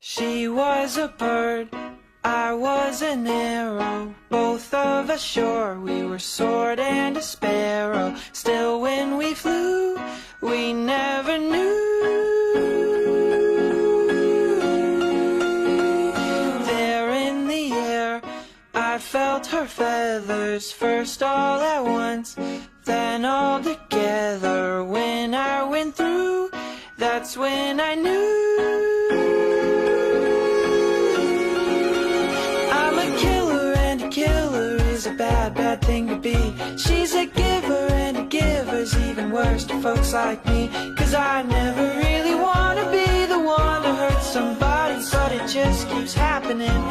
She was a bird, I was an arrow. Both of us sure we were sword and a sparrow. Still when we flew, we never knew. There in the air, I felt her feathers, first all at once, then all together. When I went through, that's when I knew. I'm a killer, and a killer is a bad, bad thing to be. She's a giver, and a giver's even worse to folks like me. 'Cause I never really wanna be the one to hurt somebody, but it just keeps happening.